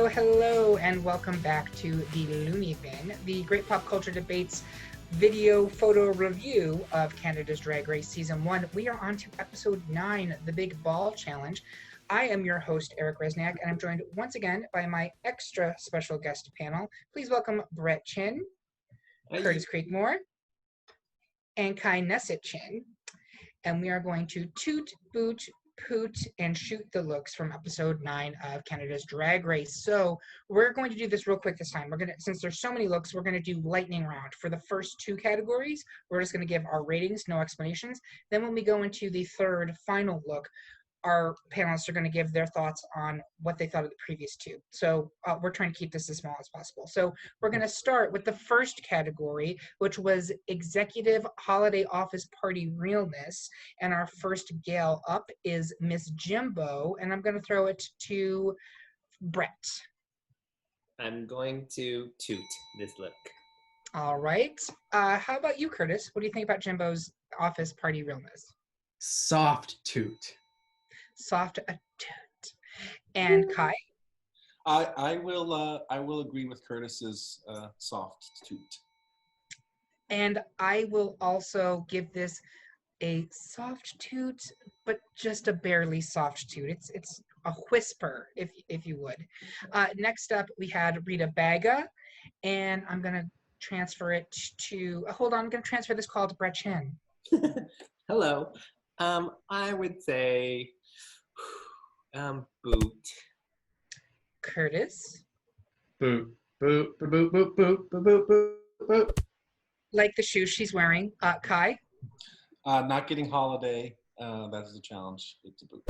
Hello, and welcome back to the Looney Bin, the Great Pop Culture Debates video photo review of Canada's Drag Race Season 1. We are on to Episode 9, the Big Ball Challenge. I am your host, Eric Resniak, and I'm joined once again by my extra special guest panel. Please welcome Brett Chin, Curtis Creekmore, and Kai Nesset Chin. And we are going to toot, boot, poot, and shoot the looks from episode 9 of Canada's Drag Race. So we're going to do this real quick this time. Since there's so many looks, we're going to do lightning round. For the first two categories, we're just going to give our ratings, no explanations. Then when we go into the third final look, our panelists are going to give their thoughts on what they thought of the previous two. So we're trying to keep this as small as possible. So we're going to start with the first category, which was Executive Holiday Office Party Realness. And our first gal up is Miss Jimbo. And I'm going to throw it to Brett. I'm going to toot this look. All right. How about you, Curtis? What do you think about Jimbo's Office Party Realness? Soft toot. Soft a toot. And Kai? I will agree with Curtis's soft toot. And I will also give this a soft toot, but just a barely soft toot. It's a whisper, if you would. Next up, we had Rita Baga, and I'm gonna transfer it to. Hold on, I'm gonna transfer this call to Brett Chin. Hello. I would say boot. Curtis? Boot. Boot. Boot. Boot. Boot. Boot. Boot. Boot. Boot. Like the shoes she's wearing. Kai? Not getting holiday. That is a challenge. It's a boot.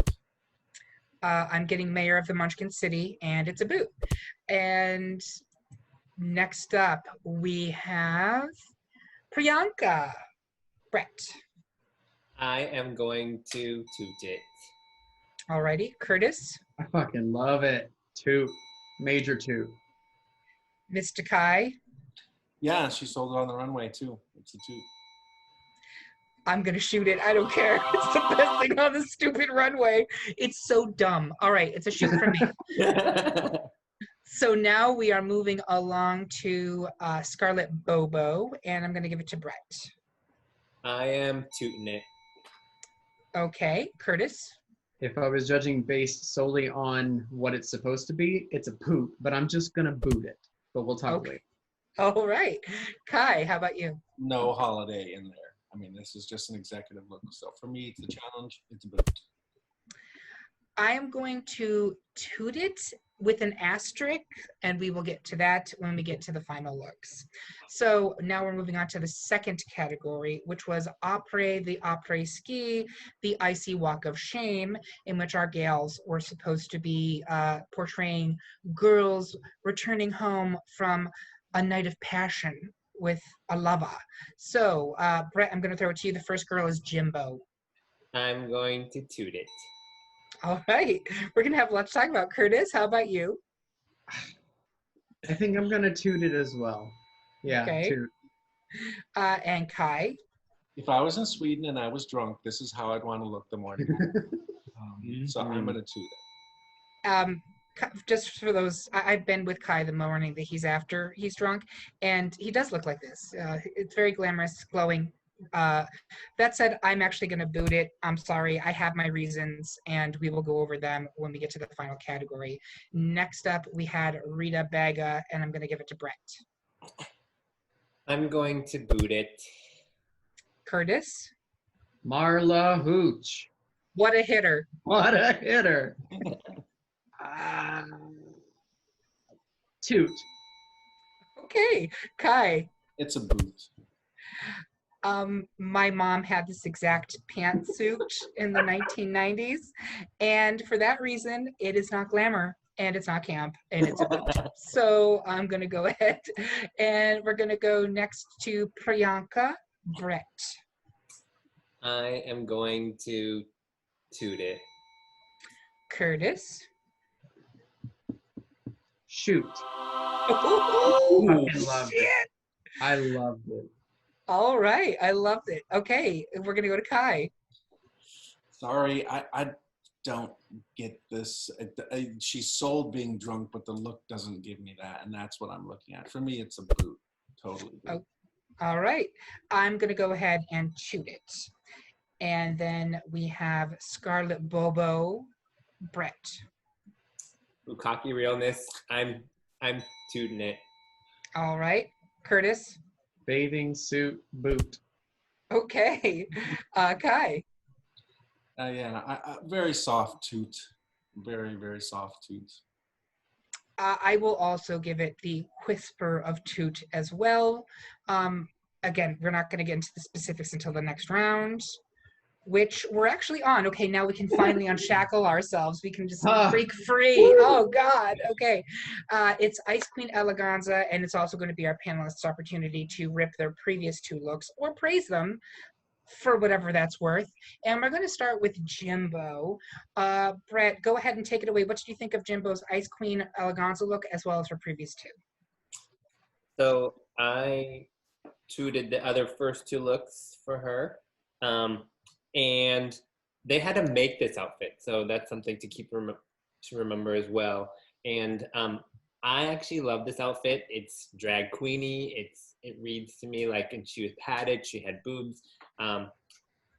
I'm getting Mayor of the Munchkin City, and it's a boot. And next up, we have Priyanka. Brett? I am going to toot it. Alrighty. Curtis? I fucking love it. Toot. Major toot. Mr. Kai? Yeah, she sold it on the runway too. It's a toot. I'm gonna shoot it. I don't care. It's the best thing on the stupid runway. It's so dumb. All right, it's a shoot from me. So now we are moving along to Scarlett Bobo, and I'm gonna give it to Brett. I am tooting it. Okay, Curtis? If I was judging based solely on what it's supposed to be, it's a poot, but I'm just gonna boot it. But we'll talk later. All right. Kai, how about you? No holiday in there. I mean, this is just an executive look. So for me, it's a challenge. It's a boot. I am going to toot it with an asterisk, and we will get to that when we get to the final looks. So now we're moving on to the second category, which was the après ski, the icy walk of shame, in which our gals were supposed to be portraying girls returning home from a night of passion with a lover. So, Brett, I'm going to throw it to you. The first girl is Jimbo. I'm going to toot it. All right. We're going to have lots to talk about. Curtis, how about you? I think I'm gonna toot it as well. Yeah, okay. Toot. And Kai? If I was in Sweden and I was drunk, this is how I'd want to look the morning. So I'm going to toot it. Just for those, I've been with Kai the morning that he's after he's drunk, and he does look like this. It's very glamorous, glowing. That said, I'm actually going to boot it. I'm sorry. I have my reasons, and we will go over them when we get to the final category. Next up, we had Rita Baga, and I'm going to give it to Brett. I'm going to boot it. Curtis? Marla Hooch. What a hitter. What a hitter. Toot. Okay. Kai? It's a boot. My mom had this exact pantsuit in the 1990s, and for that reason, it is not glamour, and it's not camp, and it's a boot. So I'm going to go ahead, and we're going to go next to Priyanka. Brett. I am going to toot it. Curtis. Shoot. Oh, I loved it. I loved it. All right. I loved it. Okay. We're going to go to Kai. Sorry, don't get this. She's sold being drunk, but the look doesn't give me that, and that's what I'm looking at. For me, it's a boot. Totally boot. Oh, all right. I'm going to go ahead and shoot it. And then we have Scarlet Bobo, Brett. Bukkake realness. I'm tooting it. All right. Curtis. Bathing suit boot. Okay. Kai. Yeah, very soft toot. Very, very soft toot. I will also give it the whisper of toot as well. Again, we're not going to get into the specifics until the next round, which we're actually on. Okay, now we can finally unshackle ourselves. We can just break free. Woo! Oh, God. Okay. It's Ice Queen Eleganza, and it's also going to be our panelists' opportunity to rip their previous two looks or praise them for whatever that's worth. And we're going to start with Jimbo. Brett, go ahead and take it away. What did you think of Jimbo's Ice Queen Eleganza look as well as her previous two? So I tooted the other first two looks for her. And they had to make this outfit. So that's something to to remember as well. And I actually love this outfit. It's drag queeny. It reads to me like, and she was padded, she had boobs.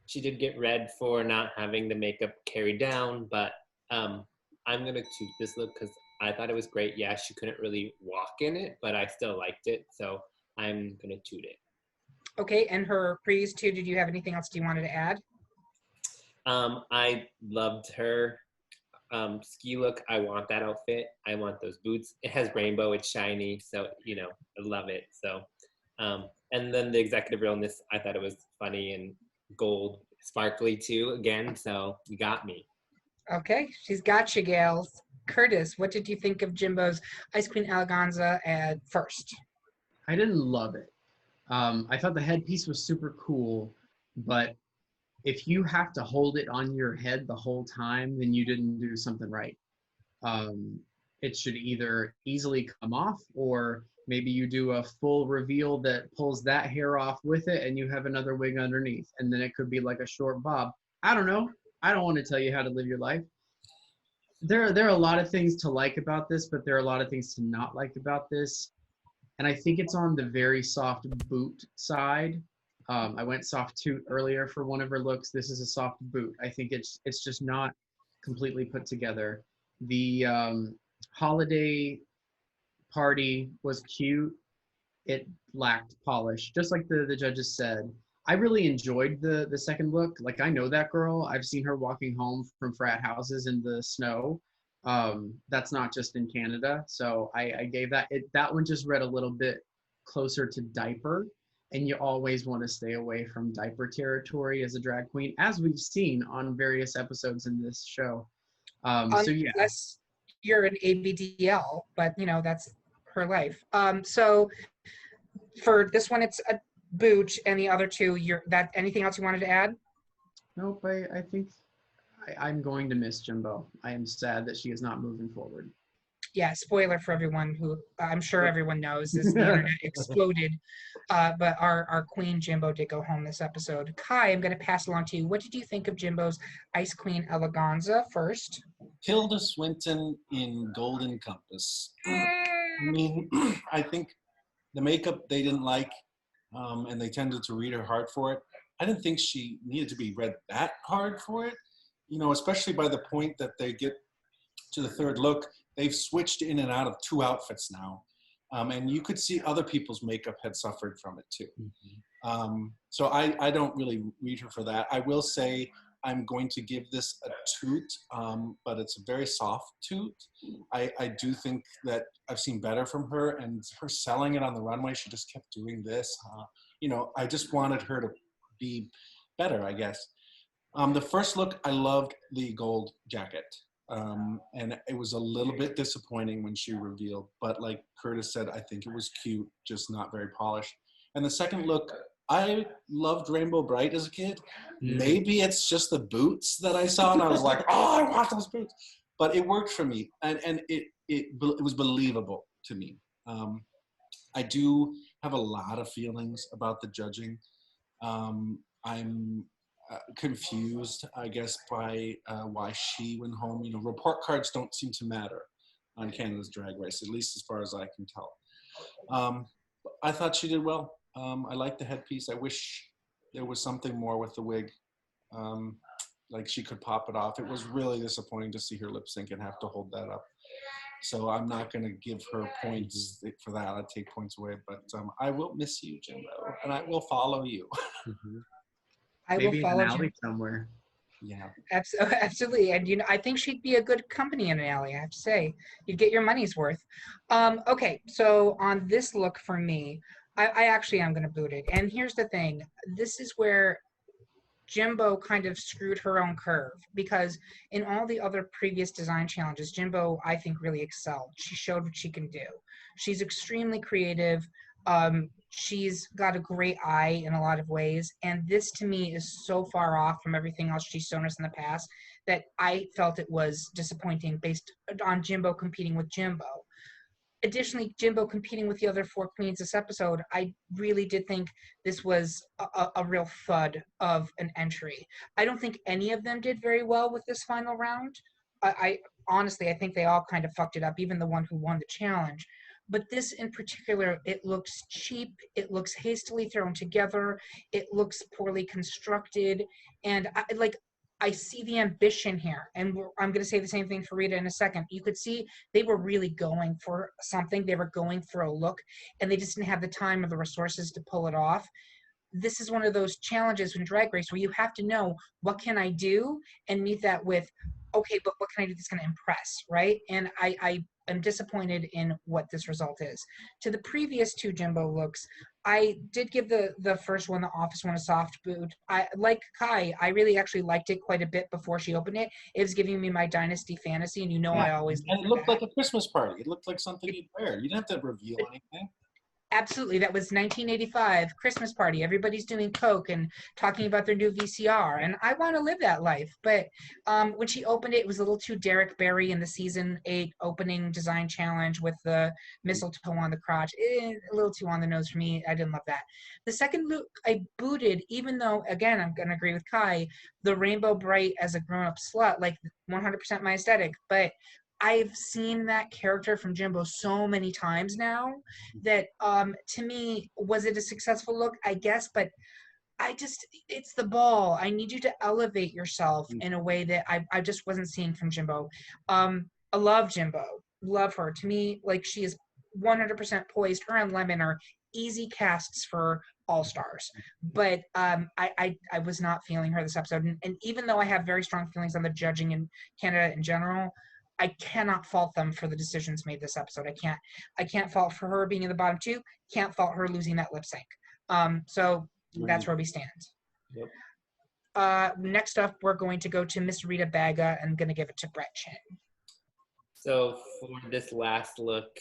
She did get red for not having the makeup carried down, but I'm gonna toot this look because I thought it was great. Yeah, she couldn't really walk in it, but I still liked it, so I'm gonna toot it. Okay, and her previous two, did you have anything else you wanted to add? I loved her ski look. I want that outfit. I want those boots. It has rainbow, it's shiny, so I love it. So and then the executive realness, I thought it was funny and gold, sparkly too, again, so you got me. Okay, she's got you, gals. Curtis, what did you think of Jimbo's Ice Queen Eleganza at first? I didn't love it. I thought the headpiece was super cool, but if you have to hold it on your head the whole time, then you didn't do something right. It should either easily come off, or maybe you do a full reveal that pulls that hair off with it and you have another wig underneath, and then it could be like a short bob. I don't know. I don't want to tell you how to live your life. There are a lot of things to like about this, but there are a lot of things to not like about this. And I think it's on the very soft boot side. I went soft toot earlier for one of her looks. This is a soft boot. I think it's just not completely put together. The holiday party was cute. It lacked polish, just like the judges said. I really enjoyed the second look. Like, I know that girl. I've seen her walking home from frat houses in the snow. That's not just in Canada. So I gave that one just read a little bit closer to diaper. And you always want to stay away from diaper territory as a drag queen, as we've seen on various episodes in this show. So yeah. Unless you're an ABDL, but that's her life. So for this one, it's a boot, and the other two, anything else you wanted to add? Nope, I think I'm going to miss Jimbo. I am sad that she is not moving forward. Yeah, spoiler for everyone who I'm sure everyone knows is the internet exploded. But our queen Jimbo did go home this episode. Kai, I'm going to pass along to you. What did you think of Jimbo's Ice Queen Eleganza first? Tilda Swinton in Golden Compass. I mean, I think the makeup they didn't like, and they tended to read her hard for it. I didn't think she needed to be read that hard for it, especially by the point that they get to the third look. They've switched in and out of two outfits now. And you could see other people's makeup had suffered from it too. Mm-hmm. So I don't really read her for that. I will say I'm going to give this a toot, but it's a very soft toot. I do think that I've seen better from her, and her selling it on the runway, she just kept doing this. I just wanted her to be better, I guess. The first look, I loved the gold jacket. And it was a little bit disappointing when she revealed, but like Curtis said, I think it was cute, just not very polished. And the second look, I loved Rainbow Bright as a kid. Maybe it's just the boots that I saw, and I was like, oh, I want those boots. But it worked for me, and it was believable to me. I do have a lot of feelings about the judging. I'm confused, I guess, by why she went home. You know, report cards don't seem to matter on Canada's Drag Race, at least as far as I can tell. I thought she did well. I liked the headpiece. I wish there was something more with the wig. Like she could pop it off. It was really disappointing to see her lip sync and have to hold that up. So I'm not going to give her points for that. I'd take points away. But I will miss you, Jimbo, and I will follow you. I Maybe will follow in an alley Jim. somewhere. Yeah. Absolutely, and I think she'd be a good company in an alley. I have to say, you'd get your money's worth. Okay, so on this look for me, I actually am going to boot it. And here's the thing: this is where Jimbo kind of screwed her own curve, because in all the other previous design challenges, Jimbo, I think, really excelled. She showed what she can do. She's extremely creative. She's got a great eye in a lot of ways. And this to me is so far off from everything else she's shown us in the past that I felt it was disappointing based on Jimbo competing with Jimbo. Additionally, Jimbo competing with the other four queens this episode, I really did think this was a real thud of an entry. I don't think any of them did very well with this final round. I honestly, I think they all kind of fucked it up, even the one who won the challenge. But this in particular, it looks cheap, it looks hastily thrown together, it looks poorly constructed, and I see the ambition here, and I'm going to say the same thing for Rita in a second. You could see they were really going for something. They were going for a look, and they just didn't have the time or the resources to pull it off. This is one of those challenges in Drag Race where you have to know, what can I do, and meet that with, okay, but what can I do that's going to impress, right? And I am disappointed in what this result is. To the previous two Jimbo looks, I did give the first one, the office one, a soft boot. I like Kai. I really actually liked it quite a bit before she opened it. It was giving me my Dynasty fantasy, and Yeah. I always And it looked like a Christmas party. It looked like something you'd wear. You didn't have to reveal anything. Absolutely. That was 1985 Christmas party. Everybody's doing Coke and talking about their new VCR. And I want to live that life. But when she opened it, it was a little too Derek Barry in the season 8 opening design challenge with the mistletoe on the crotch. A little too on the nose for me. I didn't love that. The second look I booted, even though, again, I'm going to agree with Kai, the Rainbow Bright as a grown up slut, like 100% my aesthetic. But I've seen that character from Jimbo so many times now that to me, was it a successful look? I guess, but it's the ball. I need you to elevate yourself in a way that I just wasn't seeing from Jimbo. I love Jimbo. Love her. To me, like, she is 100% poised. Her and Lemon are easy casts for all stars. But I was not feeling her this episode. And even though I have very strong feelings on the judging in Canada in general, I cannot fault them for the decisions made this episode. I can't fault for her being in the bottom two. Can't fault her losing that lip sync. So that's where we stand. Yep. Next up, we're going to go to Miss Rita Baga. I'm going to give it to Brett Chin. So for this last look,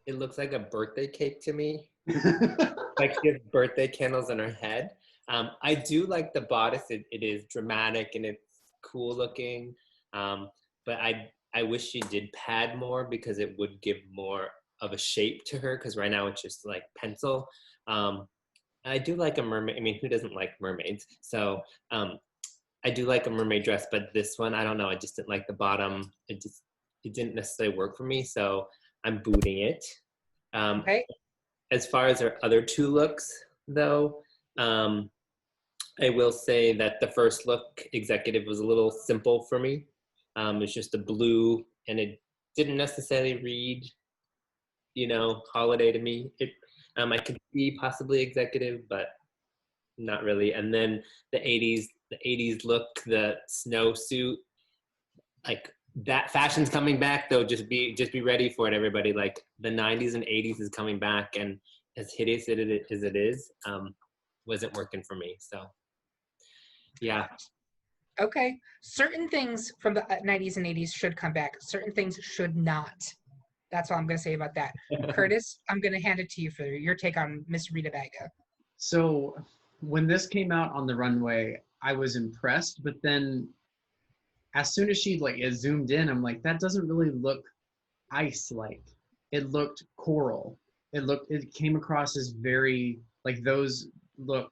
it looks like a birthday cake to me. Like she has birthday candles in her head. I do like the bodice. It is dramatic and it's cool looking. But I wish she did pad more, because it would give more of a shape to her, because right now it's just like pencil. I do like a mermaid. I mean, who doesn't like mermaids? So I do like a mermaid dress, but this one, I don't know. I just didn't like the bottom. It didn't necessarily work for me. So I'm booting it. Okay. As far as her other two looks, though, I will say that the first look, Executive, was a little simple for me. It's just a blue, and it didn't necessarily read, holiday to me. I could see possibly Executive, but not really. And then the 80s look, the snowsuit, like that fashion's coming back though. Just be ready for it, everybody. Like the 90s and 80s is coming back, and as hideous as it is, wasn't working for me. So yeah. Okay. Certain things from the 90s and 80s should come back. Certain things should not. That's all I'm going to say about that. Curtis, I'm going to hand it to you for your take on Miss Rita Baga. So when this came out on the runway, I was impressed, but then as soon as she zoomed in, I'm like, that doesn't really look ice-like. It looked coral. It came across as very, like, those look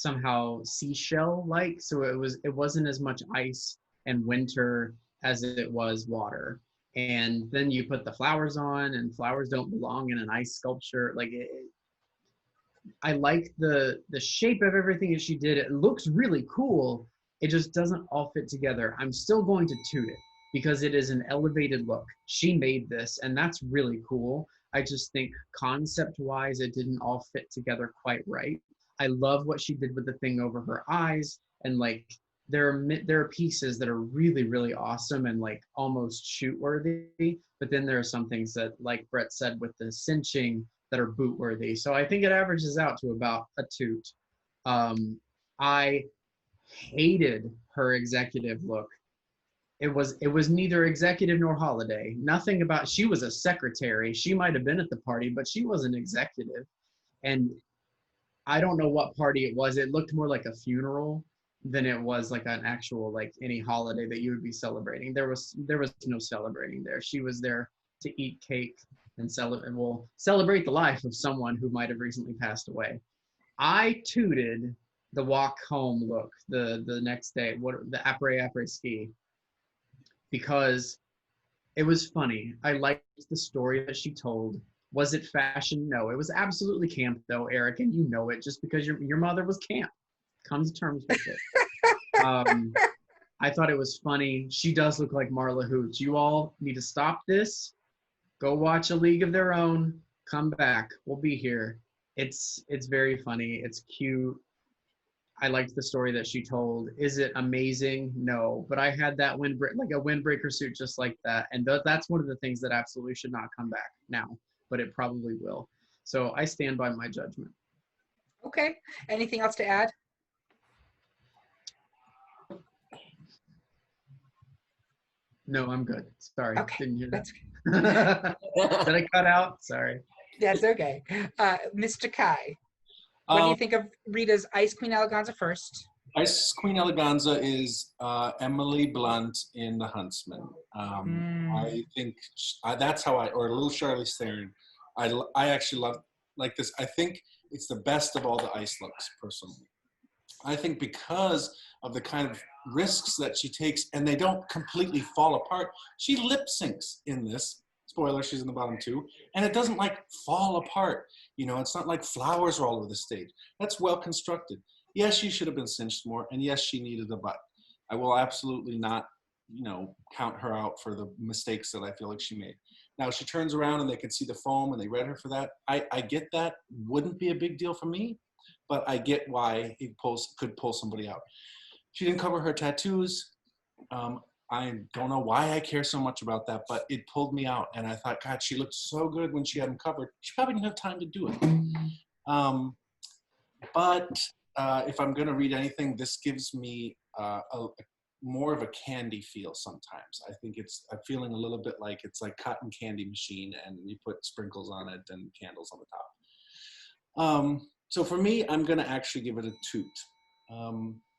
somehow seashell like, so it wasn't as much ice and winter as it was water. And then you put the flowers on, and flowers don't belong in an ice sculpture. Like I like the shape of everything that she did. It looks really cool. It just doesn't all fit together. I'm still going to toot it because it is an elevated look. She made this, and that's really cool. I just think concept-wise, it didn't all fit together quite right. I love what she did with the thing over her eyes, and like there are pieces that are really really awesome and like almost shoot worthy. But then there are some things that, like Brett said, with the cinching that are boot worthy. So I think it averages out to about a toot. I hated her executive look. It was neither executive nor holiday. Nothing about, she was a secretary. She might have been at the party, but she was an executive. And I don't know what party it was. It looked more like a funeral than it was like an actual, like any holiday that you would be celebrating. There was no celebrating there. She was there to eat cake and celebrate the life of someone who might have recently passed away. I tooted the walk home look the next day, the après ski, because it was funny. I liked the story that she told. Was it fashion? No, it was absolutely camp though, Eric, and you know it just because your mother was camp. Come to terms with it. I thought it was funny. She does look like Marla Hoots. You all need to stop this. Go watch A League of Their Own. Come back. We'll be here. It's very funny. It's cute. I liked the story that she told. Is it amazing? No, but I had that like a windbreaker suit just like that, and that's one of the things that absolutely should not come back now, but it probably will. So I stand by my judgment. Okay. Anything else to add? No, I'm good. Sorry. Okay. Didn't hear That's that. Did I cut out? Sorry. That's okay. Mr. Kai, what do you think of Rita's Ice Queen Eleganza first? Ice Queen Eleganza is Emily Blunt in The Huntsman. I think that's how or Little Charlize Theron. I actually love like this. I think it's the best of all the ice looks, personally. I think because of the kind of risks that she takes, and they don't completely fall apart. She lip syncs in this. Spoiler, she's in the bottom two. And it doesn't like fall apart. You know, it's not like flowers are all over the stage. That's well constructed. Yes, she should have been cinched more. And yes, she needed a butt. I will absolutely not, count her out for the mistakes that I feel like she made. Now, she turns around and they can see the foam and they read her for that. I get that. Wouldn't be a big deal for me, but I get why it could pull somebody out. She didn't cover her tattoos. I don't know why I care so much about that, but it pulled me out. And I thought, God, she looked so good when she had them covered. She probably didn't have time to do it. But if I'm going to read anything, this gives me more of a candy feel sometimes. I think I'm feeling a little bit like it's like cotton candy machine and you put sprinkles on it and candles on the top. So for me, I'm going to actually give it a toot.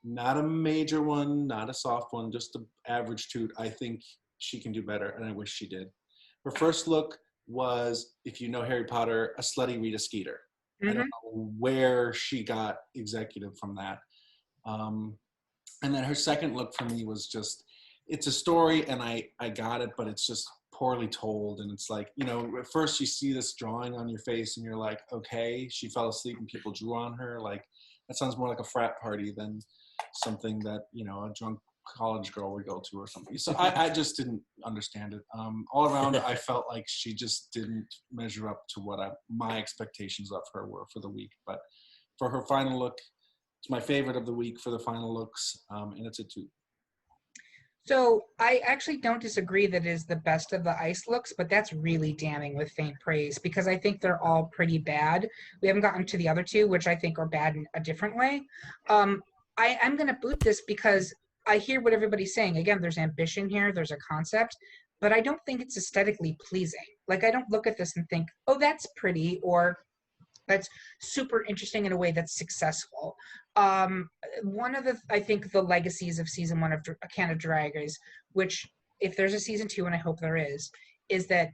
Not a major one, not a soft one, just an average toot. I think she can do better, and I wish she did. Her first look was, if you know Harry Potter, a slutty Rita Skeeter. Mm-hmm. I don't know where she got executive from that. And then her second look for me was just, it's a story, and I got it, but it's just poorly told. And it's like, at first you see this drawing on your face, and you're like, okay, she fell asleep and people drew on her. Like, that sounds more like a frat party than something that a drunk college girl would go to or something. So I just didn't understand it. All around, I felt like she just didn't measure up to what my expectations of her were for the week. But for her final look, it's my favorite of the week for the final looks, and it's a 2. So I actually don't disagree that it is the best of the ice looks, but that's really damning with faint praise because I think they're all pretty bad. We haven't gotten to the other two, which I think are bad in a different way. I'm going to boot this because I hear what everybody's saying. Again, there's ambition here, there's a concept, but I don't think it's aesthetically pleasing. Like, I don't look at this and think, oh, that's pretty, or that's super interesting in a way that's successful. One of I think the legacies of season 1 of Canada Drag Race, which if there's a season 2, and I hope there is that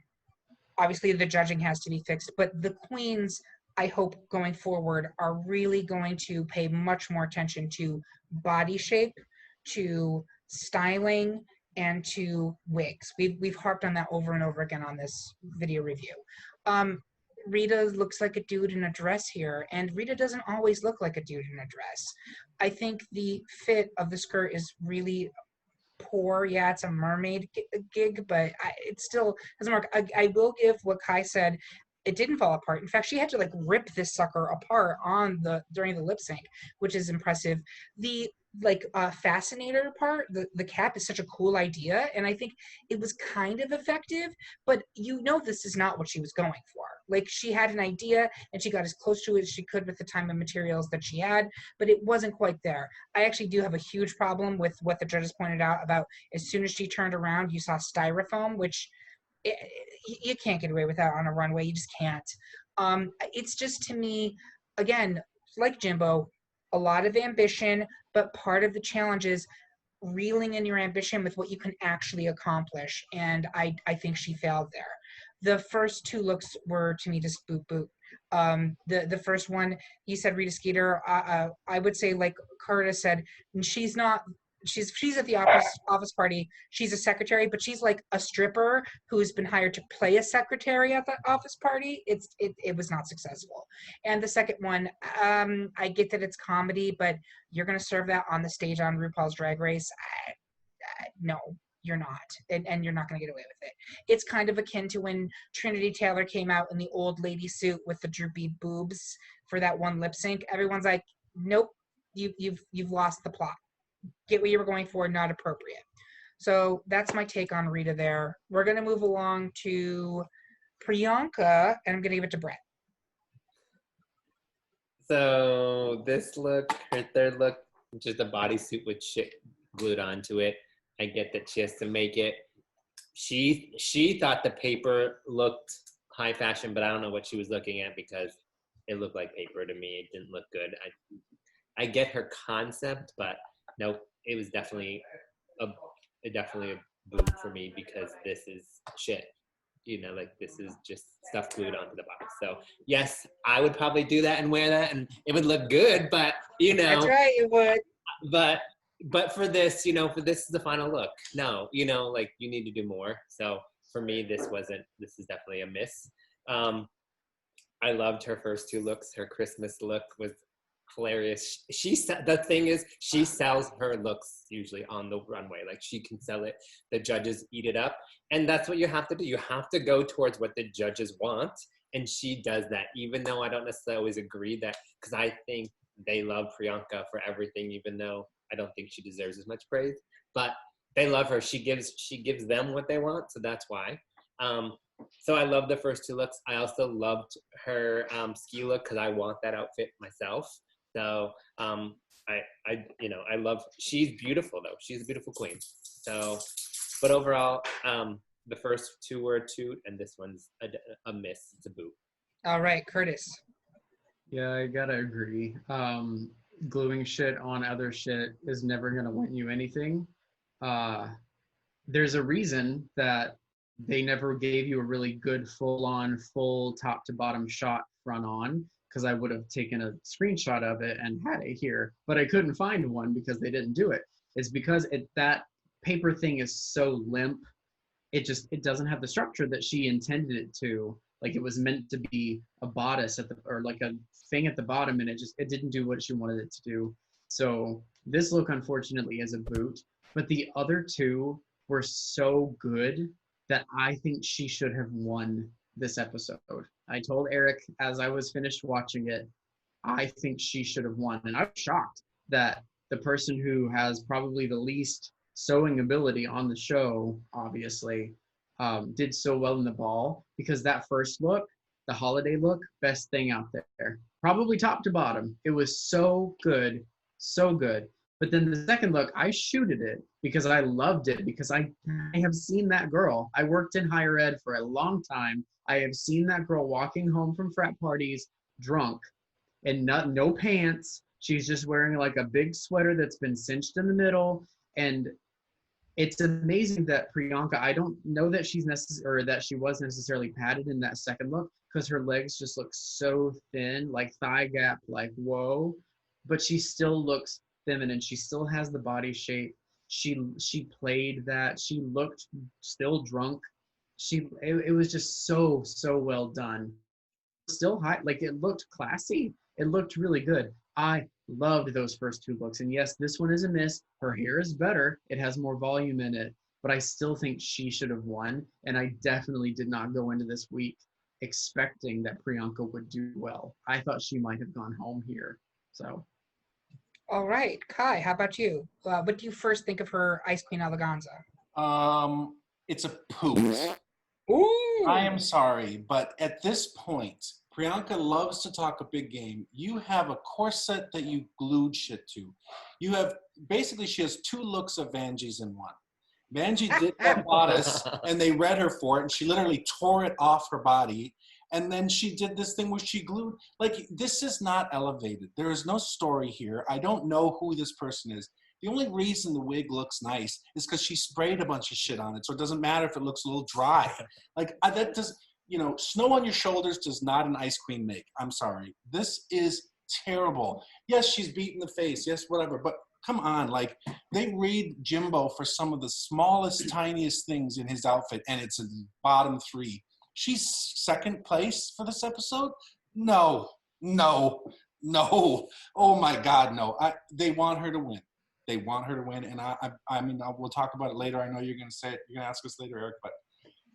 obviously the judging has to be fixed, but the queens I hope going forward are really going to pay much more attention to body shape, to styling, and to wigs. We've harped on that over and over again on this video review. Um, Rita looks like a dude in a dress here, and Rita doesn't always look like a dude in a dress. I think the fit of the skirt is really poor. Yeah, it's a mermaid gig, but it still doesn't work. I will give what Kai said. It didn't fall apart. In fact, she had to like rip this sucker apart during the lip sync, which is impressive. The fascinator part, the cap is such a cool idea, and I think it was kind of effective, but this is not what she was going for. Like, she had an idea and she got as close to it as she could with the time and materials that she had, but it wasn't quite there. I actually do have a huge problem with what the judges pointed out about as soon as she turned around, you saw styrofoam, which you can't get away with that on a runway. You just can't. It's just, to me, again, like Jimbo, a lot of ambition, but part of the challenge is reeling in your ambition with what you can actually accomplish. And I think she failed there. The first two looks were, to me, just boot boot. The first one, you said Rita Skeeter. I would say, like Curtis said, she's not. She's at the office party. She's a secretary, but she's like a stripper who's been hired to play a secretary at the office party. It was not successful. And the second one, I get that it's comedy, but you're gonna serve that on the stage on RuPaul's Drag Race. No, you're not, and you're not going to get away with it. It's kind of akin to when Trinity Taylor came out in the old lady suit with the droopy boobs for that one lip sync. Everyone's like, nope, you've lost the plot. Get what you were going for, not appropriate. So that's my take on Rita there. We're going to move along to Priyanka, and I'm going to give it to Brett. So this look, her third look, just a bodysuit with shit glued onto it. I get that she has to make it. She thought the paper looked high fashion, but I don't know what she was looking at because it looked like paper to me. It didn't look good. I get her concept, but no, it was definitely a boom for me because this is shit. Like, this is just stuff glued onto the box. So yes, I would probably do that and wear that, and it would look good. But that's right, it would. But for this, for this is the final look. No, like, you need to do more. So for me, this is definitely a miss. I loved her first two looks. Her Christmas look was hilarious. The thing is, she sells her looks usually on the runway. Like, she can sell it. The judges eat it up. And that's what you have to do. You have to go towards what the judges want. And she does that, even though I don't necessarily always agree that, because I think they love Priyanka for everything, even though I don't think she deserves as much praise, but they love her. She gives them what they want, so that's why. So I love the first two looks. I also loved her ski look because I want that outfit myself. So I love. She's beautiful though. She's a beautiful queen. So, but overall, the first two were a toot, and this one's a miss. It's a boot. All right, Curtis. Yeah, I gotta agree. Gluing shit on other shit is never gonna win you anything. There's a reason that they never gave you a really good full top to bottom shot front on, because I would have taken a screenshot of it and had it here, but I couldn't find one because they didn't do it. It's because that paper thing is so limp. It doesn't have the structure that she intended it to. Like, it was meant to be a bodice or like a thing at the bottom, and it didn't do what she wanted it to do. So this look, unfortunately, is a boot. But the other two were so good that I think she should have won this episode. I told Eric as I was finished watching it, I think she should have won. And I was shocked that the person who has probably the least sewing ability on the show, obviously, did so well in the ball, because that first look, the holiday look, best thing out there. Probably top to bottom. It was so good, so good. But then the second look, I shooted it because I loved it, because I have seen that girl. I worked in higher ed for a long time. I have seen that girl walking home from frat parties drunk and no pants. She's just wearing like a big sweater that's been cinched in the middle. And It's amazing that Priyanka, I don't know that or that she was necessarily padded in that second look because her legs just look so thin, like thigh gap, like whoa. But she still looks feminine. She still has the body shape. She played that. She looked still drunk. It was just so well done. Still high, like it looked classy. It looked really good. I loved those first two looks. And yes, this one is a miss. Her hair is better. It has more volume in it, but I still think she should have won. And I definitely did not go into this week expecting that Priyanka would do well. I thought she might have gone home here. So All right, Kai, how about you? What do you first think of her Ice Queen Eleganza? It's a poop. Ooh! I am sorry, but at this point, Priyanka loves to talk a big game. You have a corset that you glued shit to. You have basically she has two looks of Vanjie's in one. Vanjie did that bodice, and they read her for it, and she literally tore it off her body. And then she did this thing where she glued, like, this is not elevated. There is no story here. I don't know who this person is. The only reason the wig looks nice is because she sprayed a bunch of shit on it, so it doesn't matter if it looks a little dry. Like, that does, snow on your shoulders does not an ice queen make. I'm sorry. This is terrible. Yes, she's beat in the face. Yes, whatever. But come on, like, they read Jimbo for some of the smallest, tiniest things in his outfit, and it's a bottom three. She's second place for this episode? No. Oh my God, no. They want her to win. They want her to win, and I mean, we'll talk about it later. I know you're going to say it. You're going to ask us later, Eric, but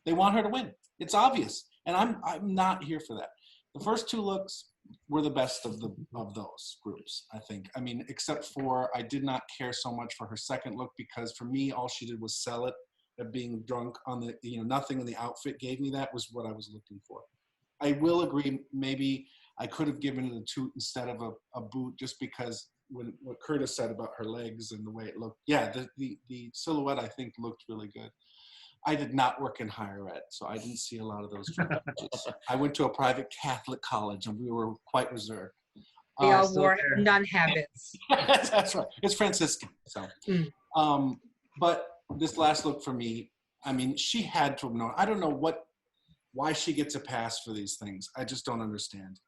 they want her to win. It's obvious, and I'm not here for that. The first two looks were the best of those groups, I think. I mean, except for I did not care so much for her second look because for me, all she did was sell it. Of being drunk on the, nothing in the outfit gave me that was what I was looking for. I will agree, maybe I could have given it a toot instead of a boot just because what Curtis said about her legs and the way it looked. Yeah, the silhouette I think looked really good. I did not work in higher ed, so I didn't see a lot of those challenges. I went to a private Catholic college and we were quite reserved. They all still wore there. nun habits. That's right. It's Franciscan. So, but this last look for me, I mean, she had to have known. I don't know why she gets a pass for these things. I just don't understand.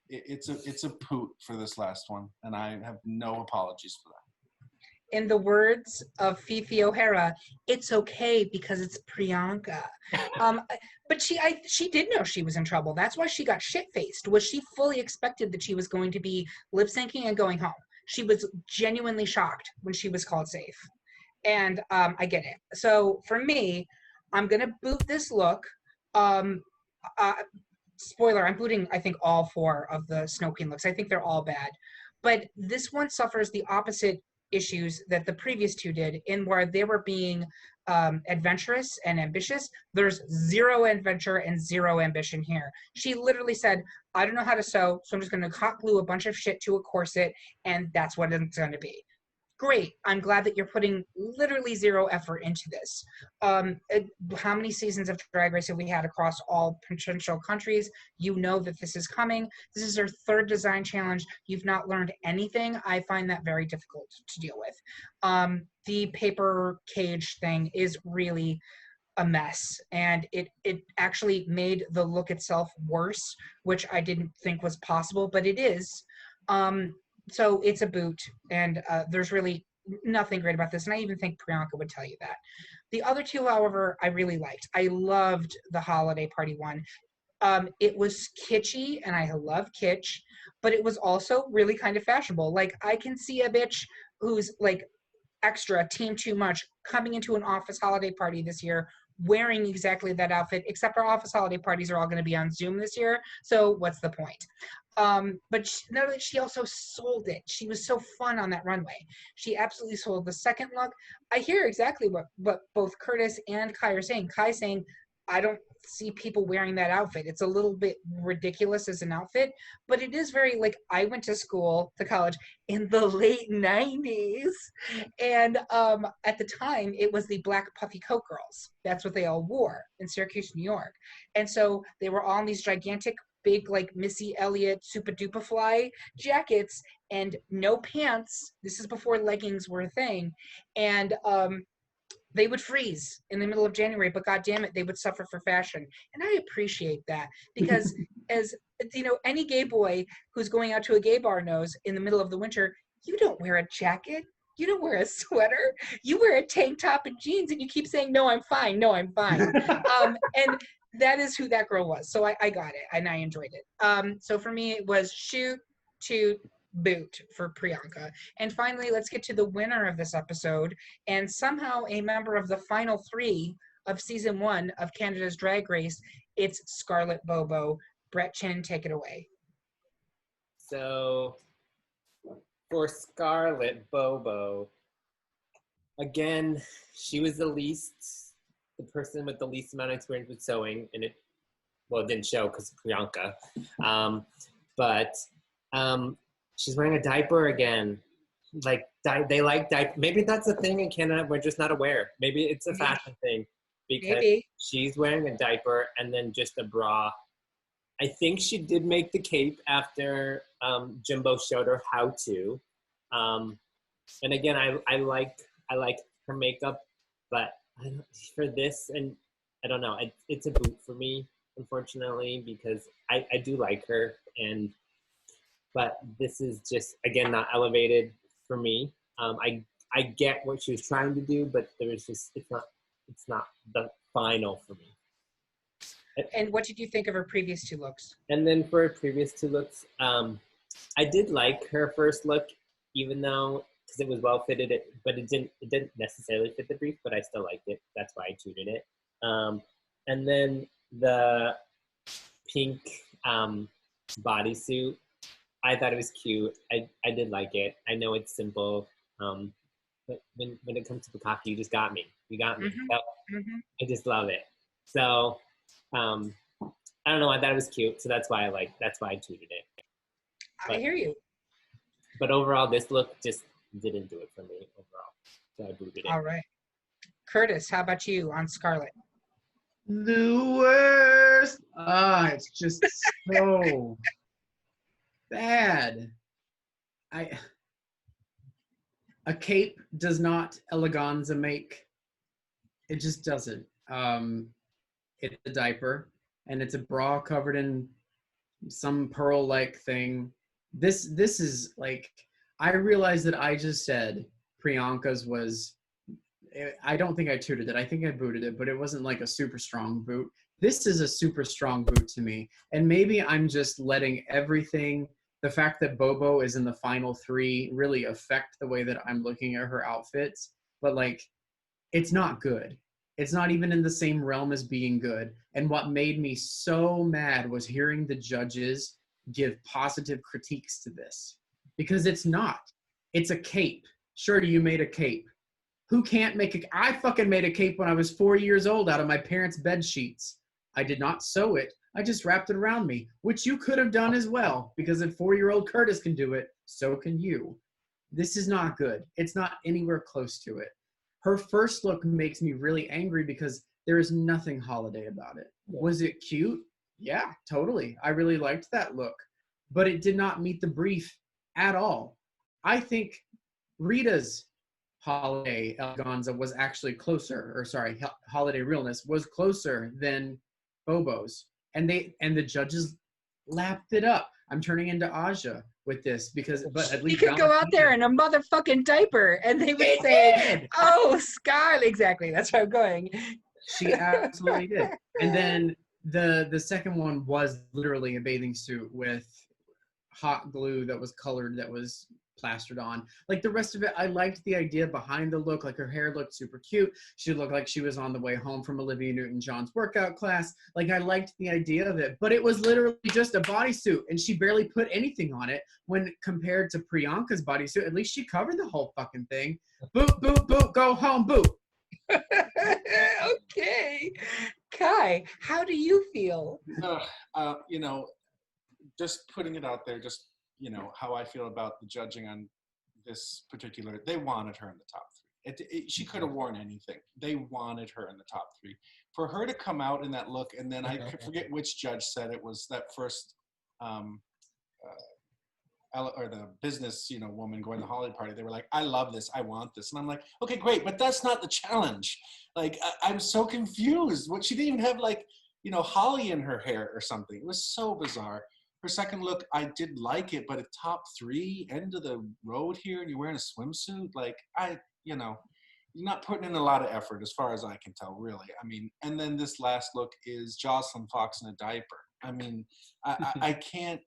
It's a poot for this last one, and I have no apologies for that. In the words of Fifi O'Hara, it's okay because it's Priyanka. But she did know she was in trouble. That's why she got shit-faced. Was she fully expected that she was going to be lip-syncing and going home? She was genuinely shocked when she was called safe. And I get it. So for me, I'm going to boot this look. Spoiler, I'm booting, I think, all four of the Snow Queen looks. I think they're all bad. But this one suffers the opposite issues that the previous two did, in where they were being adventurous and ambitious. There's zero adventure and zero ambition here. She literally said, I don't know how to sew, so I'm just going to hot glue a bunch of shit to a corset, and that's what it's going to be. Great. I'm glad that you're putting literally zero effort into this. How many seasons of Drag Race have we had across all potential countries? You know that this is coming. This is our third design challenge. You've not learned anything. I find that very difficult to deal with. The paper cage thing is really a mess, and it actually made the look itself worse, which I didn't think was possible, but it is. So it's a boot, and there's really nothing great about this, and I even think Priyanka would tell you that. The other two, however, I really liked. I loved the holiday party one. It was kitschy, and I love kitsch, but it was also really kind of fashionable. Like, I can see a bitch who's like extra team too much coming into an office holiday party this year wearing exactly that outfit, except our office holiday parties are all going to be on Zoom this year, so what's the point? But she also sold it. She was so fun on that runway. She absolutely sold the second look. I hear exactly what both Curtis and Kai are saying. Kai saying, I don't see people wearing that outfit. It's a little bit ridiculous as an outfit, but it is very, like, I went to college in the late 90s. And at the time, it was the black puffy coat girls. That's what they all wore in Syracuse, New York. And so they were all in these gigantic, big, like Missy Elliott Super Duper Fly jackets and no pants. This is before leggings were a thing. And they would freeze in the middle of January, but God damn it, they would suffer for fashion. And I appreciate that because as you know, any gay boy who's going out to a gay bar knows in the middle of the winter, you don't wear a jacket. You don't wear a sweater. You wear a tank top and jeans, and you keep saying, "No, I'm fine. No, I'm fine." And that is who that girl was. So I got it, and I enjoyed it. So for me, it was shoot, toot, boot for Priyanka. And finally, let's get to the winner of this episode, and somehow a member of the final 3 of season 1 of Canada's Drag Race. It's Scarlett Bobo. Brett Chin, take it away. So for Scarlett Bobo, again, she was the person with the least amount of experience with sewing, and it didn't show because of Priyanka. But she's wearing a diaper again. Like they like diaper. Maybe that's a thing in Canada. We're just not aware. Maybe it's a fashion thing because she's wearing a diaper and then just a bra. I think she did make the cape after Jimbo showed her how to. And again, I like her makeup, but for this, and I don't know, it's a boot for me, unfortunately, because I do like her, but this is just, again, not elevated for me. I get what she was trying to do, but it's not the final for me. And what did you think of her previous 2 looks? And then for her previous 2 looks, I did like her first look, even though because it was well fitted, but it didn't necessarily fit the brief, but I still liked it. That's why I tutored it. And then the pink bodysuit, I thought it was cute. I did like it. I know it's simple, but when it comes to Bukaki, you just got me. You got me. Mm-hmm. So I just love it. So I don't know. I thought it was cute, so that's why I tutored it. I hear you. But overall, this look just didn't do it for me overall. So I booted it. All right. Curtis, how about you on Scarlett? The worst. It's just so bad. A cape does not eleganza make. It just doesn't. It's a diaper, and it's a bra covered in some pearl-like thing. This is like, I realized that I just said Priyanka's was, I don't think I tutored it. I think I booted it, but it wasn't like a super strong boot. This is a super strong boot to me. And maybe I'm just letting everything, the fact that Bobo is in the final 3 really affect the way that I'm looking at her outfits. But like, it's not good. It's not even in the same realm as being good. And what made me so mad was hearing the judges give positive critiques to this. Because it's not. It's a cape. Sure, you made a cape. Who can't make a... I fucking made a cape when I was 4 years old out of my parents' bed sheets. I did not sew it. I just wrapped it around me, which you could have done as well. Because if 4-year-old Curtis can do it, so can you. This is not good. It's not anywhere close to it. Her first look makes me really angry because there is nothing holiday about it. Was it cute? Yeah, totally. I really liked that look. But it did not meet the brief at all. I think Rita's holiday eleganza was actually closer, or sorry, holiday realness was closer than Bobo's. And the judges lapped it up. I'm turning into Aja with this because, but at least you could go out there in a motherfucking diaper and they would say, "Oh, Scarlett." Exactly. That's where I'm going. She absolutely did. And then the second one was literally a bathing suit with hot glue that was colored, that was plastered on. Like the rest of it, I liked the idea behind the look. Like her hair looked super cute. She looked like she was on the way home from Olivia Newton-John's workout class. Like I liked the idea of it, but it was literally just a bodysuit and she barely put anything on it when compared to Priyanka's bodysuit. At least she covered the whole fucking thing. Boop, boop, boop, go home, boop. Okay. Kai, how do you feel? Just putting it out there, just, how I feel about the judging on this particular, they wanted her in the top 3. She could have worn anything. They wanted her in the top 3. For her to come out in that look, and then I forget which judge said it was that first or the business, woman going to the holiday party, they were like, I love this, I want this. And I'm like, okay, great, but that's not the challenge. Like, I'm so confused. She didn't even have like, holly in her hair or something. It was so bizarre. Her second look, I did like it, but at top 3, end of the road here, and you're wearing a swimsuit, like, you're not putting in a lot of effort as far as I can tell, really. I mean, and then this last look is Jocelyn Fox in a diaper. I mean, I can't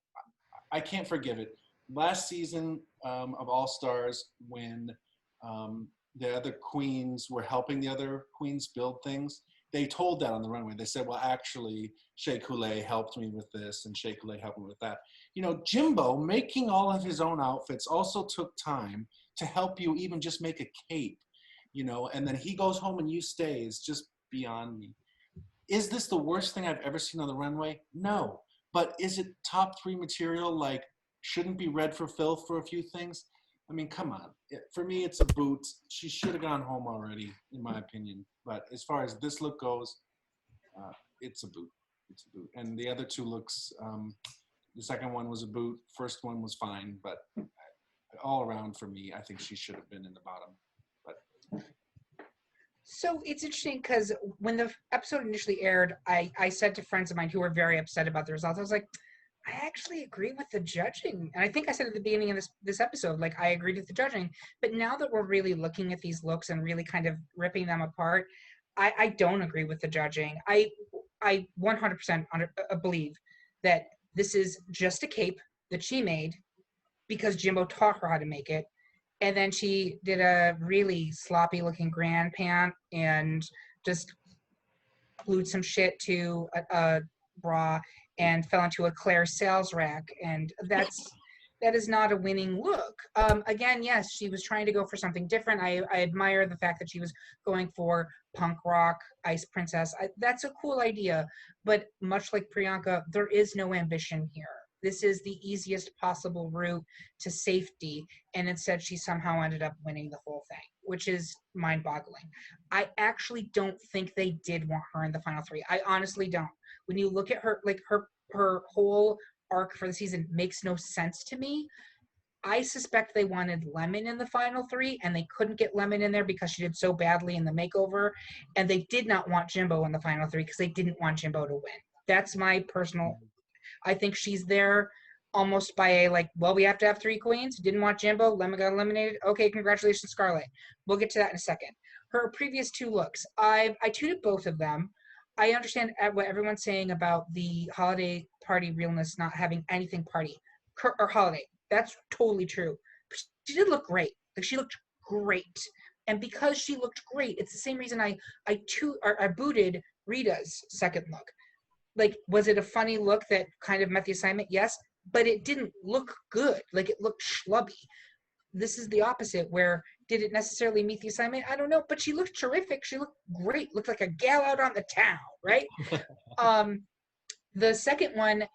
forgive it. Last season of All Stars, when the other queens were helping the other queens build things, they told that on the runway. They said, well, actually, Shea Coulee helped me with this, and Shea Coulee helped me with that. Jimbo, making all of his own outfits also took time to help you even just make a cape, and then he goes home and you stay is just beyond me. Is this the worst thing I've ever seen on the runway? No. But is it top 3 material, like, shouldn't be read for filth for a few things? I mean, come on. For me, it's a boot. She should have gone home already, in my opinion. But as far as this look goes, it's a boot. It's a boot. And the other 2 looks, the second one was a boot. First one was fine. But all around for me, I think she should have been in the bottom. But So it's interesting because when the episode initially aired, I said to friends of mine who were very upset about the results, I was like, I actually agree with the judging. And I think I said at the beginning of this episode, like, I agreed with the judging. But now that we're really looking at these looks and really kind of ripping them apart, I don't agree with the judging. I 100% believe that this is just a cape that she made because Jimbo taught her how to make it. And then she did a really sloppy looking grand pant and just glued some shit to a bra and fell into a Claire sales rack. And that is not a winning look. Again, yes, she was trying to go for something different. I admire the fact that she was going for punk rock, Ice Princess. That's a cool idea. But much like Priyanka, there is no ambition here. This is the easiest possible route to safety. And instead, she somehow ended up winning the whole thing, which is mind-boggling. I actually don't think they did want her in the final 3. I honestly don't. When you look at her, like her whole arc for the season makes no sense to me. I suspect they wanted Lemon in the final 3, and they couldn't get Lemon in there because she did so badly in the makeover. And they did not want Jimbo in the final 3 because they didn't want Jimbo to win. That's my personal. I think she's there almost by a, like, well, we have to have 3 queens. Didn't want Jimbo. Lemon got eliminated. Okay, congratulations, Scarlett. We'll get to that in a second. Her previous 2 looks, I tutored both of them. I understand what everyone's saying about the holiday party realness not having anything party or holiday. That's totally true. But she did look great. Like, she looked great. And because she looked great, it's the same reason I booted Rita's second look. Like, was it a funny look that kind of met the assignment? Yes, but it didn't look good. Like, it looked schlubby. This is the opposite, where did it necessarily meet the assignment? I don't know, but she looked terrific. She looked great. Looked like a gal out on the town, right? The second one,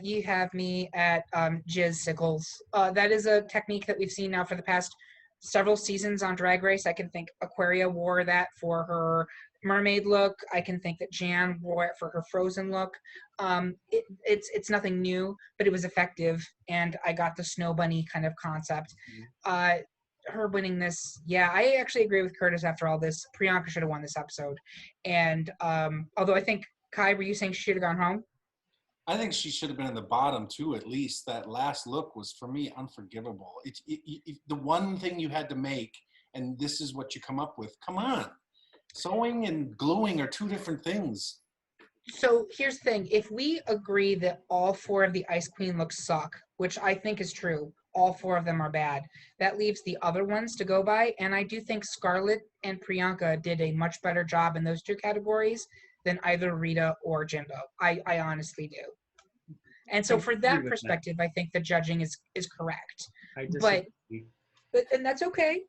you have me at Jizz Sickles. That is a technique that we've seen now for the past several seasons on Drag Race. I can think Aquaria wore that for her mermaid look. I can think that Jan wore it for her Frozen look. It's nothing new, but it was effective, and I got the snow bunny kind of concept. Her winning this, yeah, I actually agree with Curtis after all this. Priyanka should have won this episode. And although I think, Kai, were you saying she should have gone home? I think she should have been in the bottom too, at least. That last look was, for me, unforgivable. The one thing you had to make, and this is what you come up with. Come on. Sewing and gluing are 2 different things. So here's the thing. If we agree that all 4 of the Ice Queen looks suck, which I think is true, all 4 of them are bad, that leaves the other ones to go by. And I do think Scarlett and Priyanka did a much better job in those 2 categories than either Rita or Jimbo. I honestly do. And so for that perspective, I think the judging is correct. I disagree. And that's okay.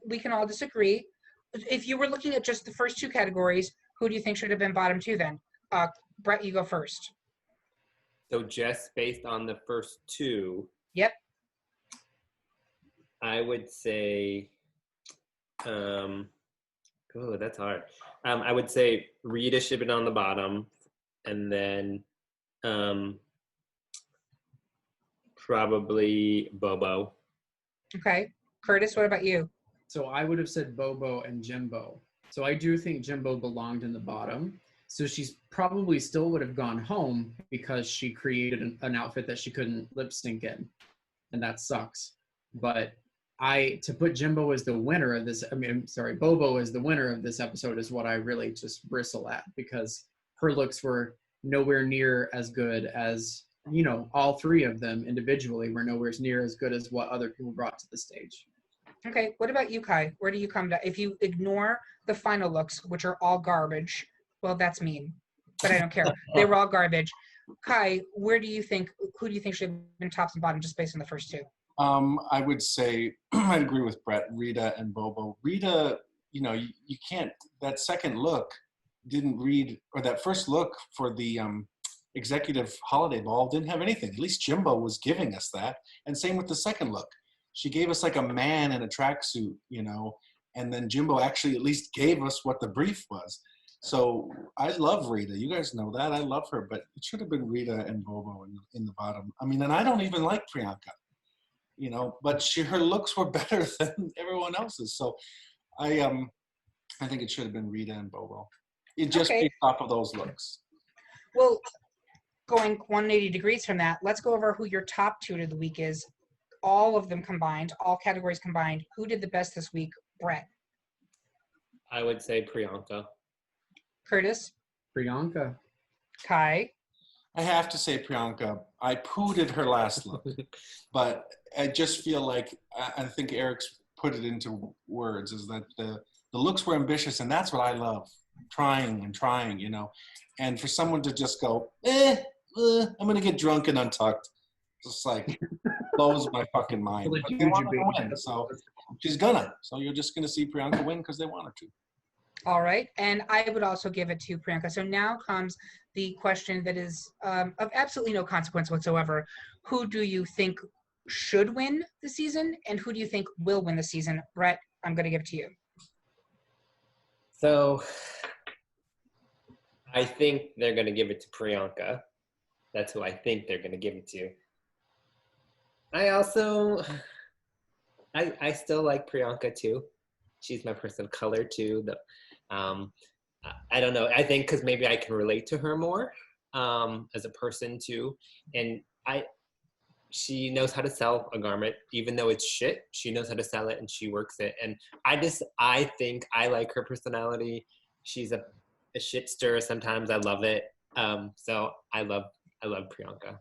We can all disagree. If you were looking at just the first 2 categories, who do you think should have been bottom 2 then? Brett, you go first. So just based on the first 2. Yep. I would say, oh, that's hard. I would say Rita should have been on the bottom, and then Probably Bobo. Okay. Curtis, what about you? So I would have said Bobo and Jimbo. So I do think Jimbo belonged in the bottom. So she's probably still would have gone home because she created an outfit that she couldn't lip sync in. And that sucks. But to put Jimbo as the winner of this, Bobo as the winner of this episode is what I really just bristle at, because her looks were nowhere near as good as, all three of them individually were nowhere near as good as what other people brought to the stage. Okay. What about you, Kai? Where do you come down? If you ignore the final looks, which are all garbage, well, that's mean, but I don't care. They were all garbage. Kai, who do you think should have been tops and bottom just based on the first two? I would say I agree with Brett, Rita and Bobo. Rita, you can't. That second look didn't read, or that first look for the executive holiday ball didn't have anything. At least Jimbo was giving us that, and same with the second look. She gave us like a man in a tracksuit, and then Jimbo actually at least gave us what the brief was. So I love Rita. You guys know that. I love her, but it should have been Rita and Bobo in the bottom. I mean, and I don't even like Priyanka, but her looks were better than everyone else's. So I think it should have been Rita and Bobo. It just based off of those looks. Well, going 180 degrees from that, let's go over who your top two of the week is. All of them combined, all categories combined. Who did the best this week? Brett. I would say Priyanka. Curtis. Priyanka. Kai. I have to say Priyanka. I pooted her last look, but I just feel like, I think Eric's put it into words, is that the looks were ambitious, and that's what I love. Trying, and for someone to just go, I'm going to get drunk and untucked. Just like blows my fucking mind. But they want her to win, so she's gonna. So you're just gonna see Priyanka win because they want her to. All right, and I would also give it to Priyanka. So now comes the question that is of absolutely no consequence whatsoever. Who do you think should win the season, and who do you think will win the season? Brett, I'm going to give it to you. So I think they're going to give it to Priyanka. That's who I think they're going to give it to. I still like Priyanka too. She's my person of color too. I don't know. I think because maybe I can relate to her more as a person too. And she knows how to sell a garment, even though it's shit. She knows how to sell it and she works it. And I think I like her personality. She's a shit stirrer sometimes. I love it. So I love Priyanka.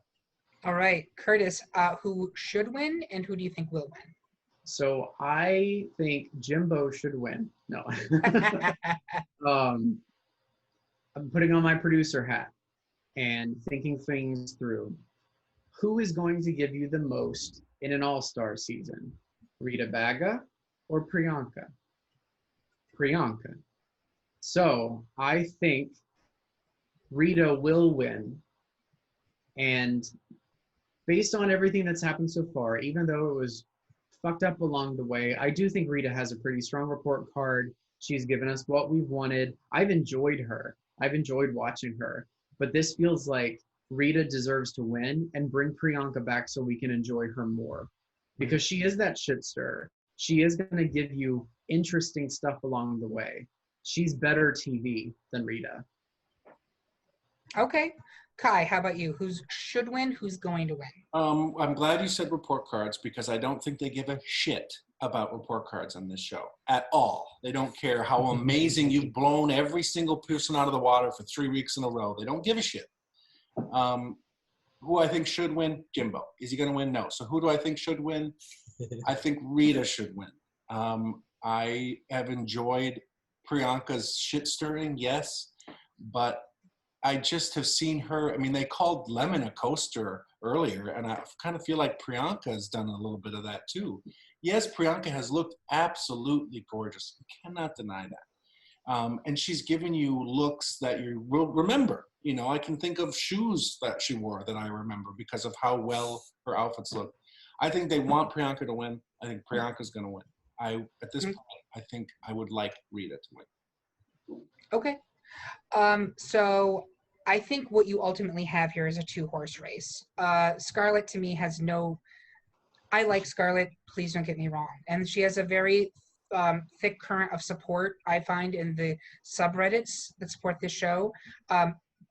All right, Curtis, who should win and who do you think will win? So I think Jimbo should win. No. I'm putting on my producer hat and thinking things through. Who is going to give you the most in an all-star season? Rita Baga or Priyanka? Priyanka. So I think Rita will win. And based on everything that's happened so far, even though it was fucked up along the way, I do think Rita has a pretty strong report card. She's given us what we've wanted. I've enjoyed her. I've enjoyed watching her. But this feels like Rita deserves to win and bring Priyanka back so we can enjoy her more. Because she is that shit stirrer. She is going to give you interesting stuff along the way. She's better TV than Rita. Okay. Kai, how about you? Who should win? Who's going to win? I'm glad you said report cards because I don't think they give a shit about report cards on this show at all. They don't care how amazing you've blown every single person out of the water for 3 weeks in a row. They don't give a shit. Who I think should win? Jimbo. Is he going to win? No. So who do I think should win? I think Rita should win. I have enjoyed Priyanka's shit stirring, yes, but I just have seen her. I mean, they called Lemon a coaster earlier, and I kind of feel like Priyanka has done a little bit of that too. Yes, Priyanka has looked absolutely gorgeous. You cannot deny that. And she's given you looks that you will remember. I can think of shoes that she wore that I remember because of how well her outfits look. I think they want Priyanka to win. I think Priyanka's going to win. At this point, I think I would like Rita to win. Okay. So I think what you ultimately have here is a 2-horse race. Scarlett to me has no. I like Scarlett. Please don't get me wrong, and she has a very thick current of support. I find in the subreddits that support this show,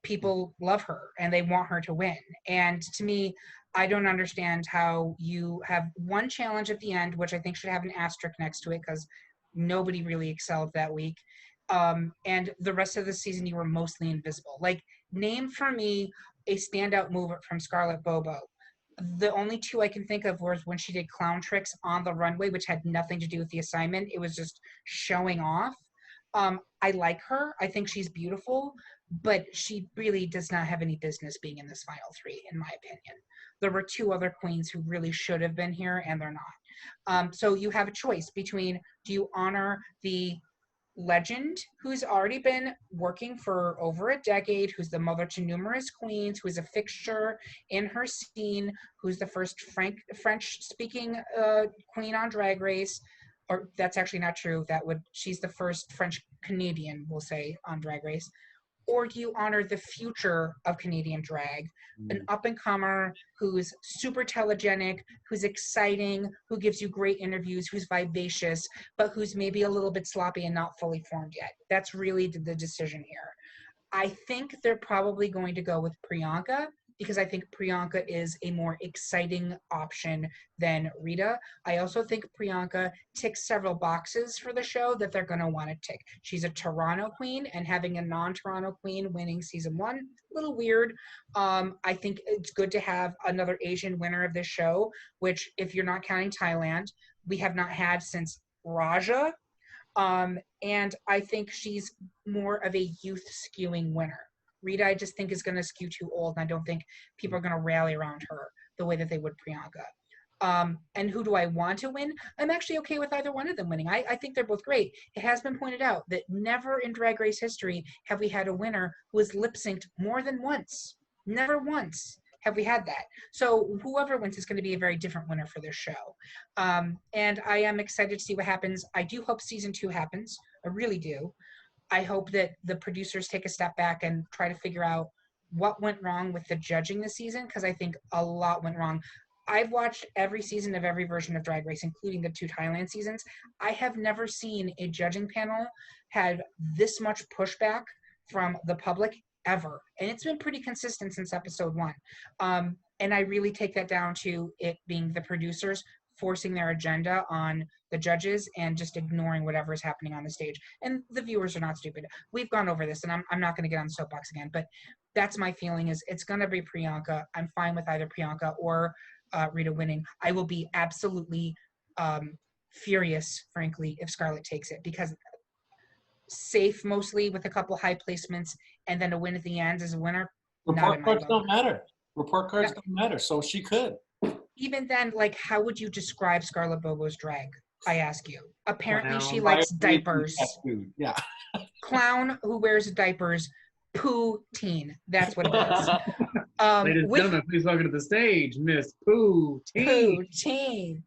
people love her and they want her to win. And to me, I don't understand how you have one challenge at the end, which I think should have an asterisk next to it because nobody really excelled that week. And the rest of the season, you were mostly invisible. Like, name for me a standout move from Scarlett Bobo. The only two I can think of was when she did clown tricks on the runway, which had nothing to do with the assignment. It was just showing off. I like her. I think she's beautiful, but she really does not have any business being in this final 3, in my opinion. There were 2 other queens who really should have been here, and they're not. So you have a choice between, do you honor the legend who's already been working for over a decade, who's the mother to numerous queens, who is a fixture in her scene, who's the first French-speaking queen on Drag Race, or that's actually not true. She's the first French Canadian, we'll say, on Drag Race. Or do you honor the future of Canadian drag, an up-and-comer who's super telegenic, who's exciting, who gives you great interviews, who's vivacious, but who's maybe a little bit sloppy and not fully formed yet? That's really the decision here. I think they're probably going to go with Priyanka because I think Priyanka is a more exciting option than Rita. I also think Priyanka ticks several boxes for the show that they're going to want to tick. She's a Toronto queen, and having a non-Toronto queen winning season 1, a little weird. I think it's good to have another Asian winner of this show, which, if you're not counting Thailand, we have not had since Raja. And I think she's more of a youth skewing winner. Rita, I just think, is going to skew too old, and I don't think people are going to rally around her the way that they would Priyanka. And who do I want to win? I'm actually okay with either one of them winning. I think they're both great. It has been pointed out that never in Drag Race history have we had a winner who was lip-synced more than once. Never once have we had that. So whoever wins is going to be a very different winner for this show. And I am excited to see what happens. I do hope season 2 happens. I really do. I hope that the producers take a step back and try to figure out what went wrong with the judging this season, because I think a lot went wrong. I've watched every season of every version of Drag Race, including the 2 Thailand seasons. I have never seen a judging panel had this much pushback from the public ever. And it's been pretty consistent since episode 1. And I really take that down to it being the producers forcing their agenda on the judges and just ignoring whatever is happening on the stage. And the viewers are not stupid. We've gone over this, and I'm not going to get on the soapbox again, but that's my feeling, is it's going to be Priyanka. I'm fine with either Priyanka or Rita winning. I will be absolutely furious, frankly, if Scarlett takes it, because safe mostly with a couple high placements and then a win at the end as a winner. Report cards don't matter. Report cards don't matter, so she could. Even then, like, how would you describe Scarlett Bobo's drag? I ask you. Apparently, she likes diapers. Yeah. Clown who wears diapers. Poutine. That's what it is. Ladies and gentlemen, please welcome to the stage, Miss Poutine. Poutine.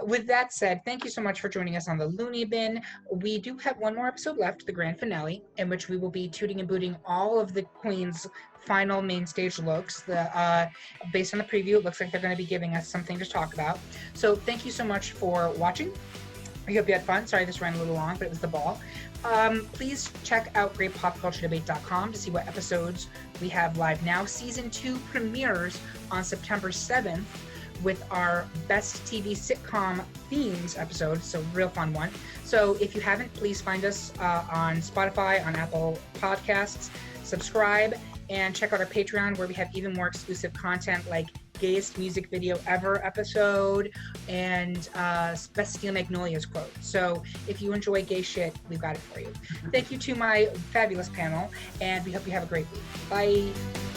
With that said, thank you so much for joining us on the Looney Bin. We do have one more episode left, the grand finale, in which we will be tooting and booting all of the queens' final main stage looks. Based on the preview, it looks like they're going to be giving us something to talk about. So thank you so much for watching. I hope you had fun. Sorry this ran a little long, but it was the ball. Please check out greatpopculturedebate.com to see what episodes we have live now. Season 2 premieres on September 7th with our Best TV Sitcom Themes episode, so real fun one. So if you haven't, please find us on Spotify, on Apple Podcasts, subscribe, and check out our Patreon, where we have even more exclusive content like Gayest Music Video Ever episode and Best Steel Magnolias quote. So if you enjoy gay shit, we've got it for you. Thank you to my fabulous panel, and we hope you have a great week. Bye.